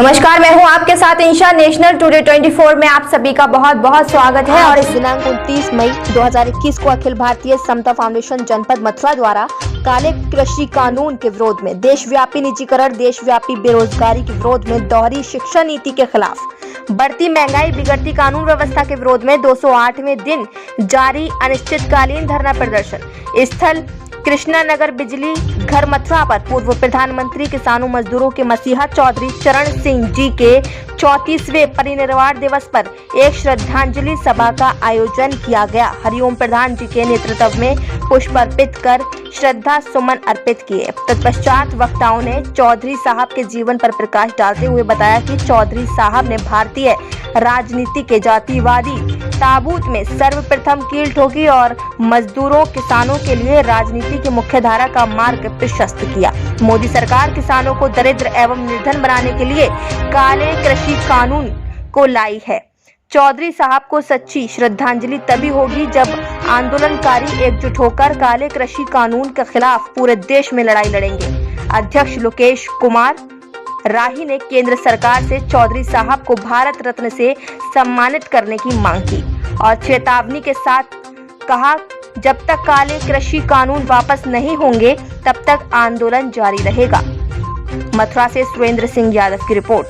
नमस्कार, मैं हूं आपके साथ इंशा। नेशनल टुडे 24 में आप सभी का बहुत बहुत स्वागत है। और इस दिनांक 29 मई 2021 को अखिल भारतीय समता फाउंडेशन जनपद मथुरा द्वारा काले कृषि कानून के विरोध में, देशव्यापी निजीकरण, देशव्यापी बेरोजगारी के विरोध में, दोहरी शिक्षा नीति के खिलाफ, बढ़ती महंगाई, बिगड़ती कानून व्यवस्था के विरोध में 208वें दिन जारी अनिश्चितकालीन धरना प्रदर्शन स्थल कृष्णा नगर बिजली घर मथुरा पर पूर्व प्रधानमंत्री, किसानों, मजदूरों के मसीहा चौधरी चरण सिंह जी के 34वें परिनिर्वाण दिवस पर एक श्रद्धांजलि सभा का आयोजन किया गया। हरिओम प्रधान जी के नेतृत्व में पुष्प अर्पित कर श्रद्धा सुमन अर्पित किए। तत्पश्चात वक्ताओं ने चौधरी साहब के जीवन पर प्रकाश डालते हुए बताया कि चौधरी साहब ने भारतीय राजनीति के जातिवादी ताबूत में सर्वप्रथम कील ठोकी और मजदूरों, किसानों के लिए राजनीति की मुख्यधारा का मार्ग प्रशस्त किया। मोदी सरकार किसानों को दरिद्र एवं निर्धन बनाने के लिए काले कृषि कानून को लाई है। चौधरी साहब को सच्ची श्रद्धांजलि तभी होगी जब आंदोलनकारी एकजुट होकर काले कृषि कानून के खिलाफ पूरे देश में लड़ाई लड़ेंगे। अध्यक्ष लोकेश कुमार राही ने केंद्र सरकार से चौधरी साहब को भारत रत्न से सम्मानित करने की मांग की और चेतावनी के साथ कहा, जब तक काले कृषि कानून वापस नहीं होंगे तब तक आंदोलन जारी रहेगा। मथुरा से सुरेंद्र सिंह यादव की रिपोर्ट।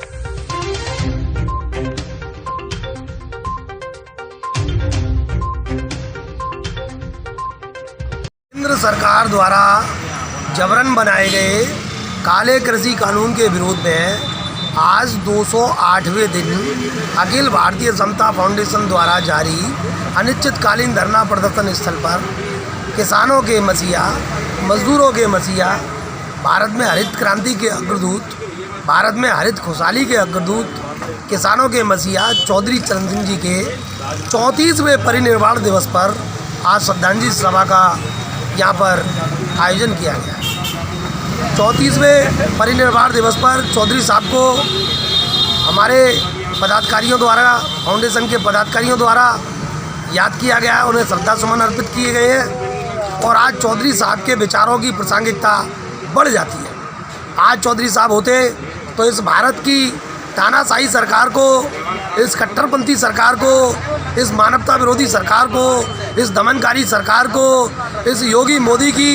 केंद्र सरकार द्वारा जबरन बनाए गए काले कृषि कानून के विरोध में आज 208वें दिन अखिल भारतीय समता फाउंडेशन द्वारा जारी अनिश्चितकालीन धरना प्रदर्शन स्थल पर किसानों के मसीहा, मजदूरों के मसीहा, भारत में हरित क्रांति के अग्रदूत, भारत में हरित खुशहाली के अग्रदूत, किसानों के मसीहा चौधरी चरण सिंह जी के 34वें परिनिर्वाण दिवस पर आज श्रद्धांजलि सभा का यहाँ पर आयोजन किया गया। 34वें परिनिर्वाण दिवस पर चौधरी साहब को हमारे पदाधिकारियों द्वारा, फाउंडेशन के पदाधिकारियों द्वारा याद किया गया है, उन्हें श्रद्धा सुमन अर्पित किए गए हैं और आज चौधरी साहब के विचारों की प्रासंगिकता बढ़ जाती है। आज चौधरी साहब होते तो इस भारत की तानाशाही सरकार को, इस कट्टरपंथी सरकार को, इस मानवता विरोधी सरकार को, इस दमनकारी सरकार को, इस योगी मोदी की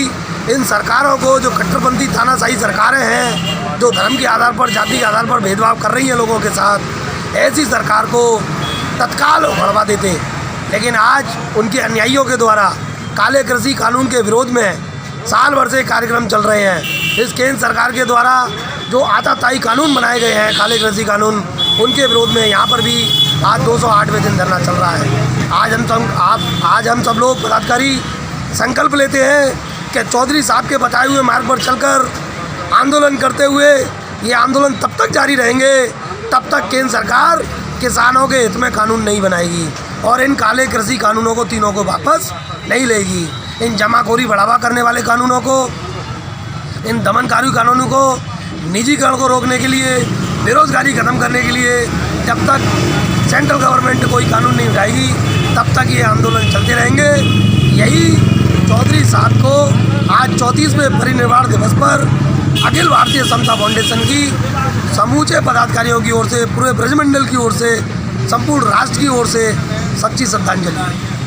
इन सरकारों को, जो कट्टरपंथी तानाशाही सरकारें हैं, जो धर्म के आधार पर, जाति के आधार पर भेदभाव कर रही हैं लोगों के साथ, ऐसी सरकार को तत्काल बढ़वा देते। लेकिन आज उनके अनुयायियों के द्वारा काले कृषि कानून के विरोध में साल भर से कार्यक्रम चल रहे हैं। इस केंद्र सरकार के द्वारा जो आताताई कानून बनाए गए हैं, काले कृषि कानून, उनके विरोध में यहाँ पर भी आज 208वें दिन धरना चल रहा है। आज हम सब लोग पदाधिकारी संकल्प लेते हैं कि चौधरी साहब के बताए हुए मार्ग पर चलकर आंदोलन करते हुए, ये आंदोलन तब तक जारी रहेंगे तब तक केंद्र सरकार किसानों के हित में कानून नहीं बनाएगी और इन काले कृषि कानूनों को तीनों को वापस नहीं लेगी। इन जमाखोरी बढ़ावा करने वाले कानूनों को, इन दमनकारी कानूनों को, निजीकरण को रोकने के लिए, बेरोजगारी खत्म करने के लिए जब तक सेंट्रल गवर्नमेंट कोई कानून नहीं उठाएगी तब तक ये आंदोलन चलते रहेंगे। यही चौधरी साहब को आज 34वें परिनिर्वाण दिवस पर अखिल भारतीय समता फाउंडेशन की समूचे पदाधिकारियों की ओर से, पूरे ब्रजमंडल की ओर से, संपूर्ण राष्ट्र की ओर से सच्ची श्रद्धांजलि।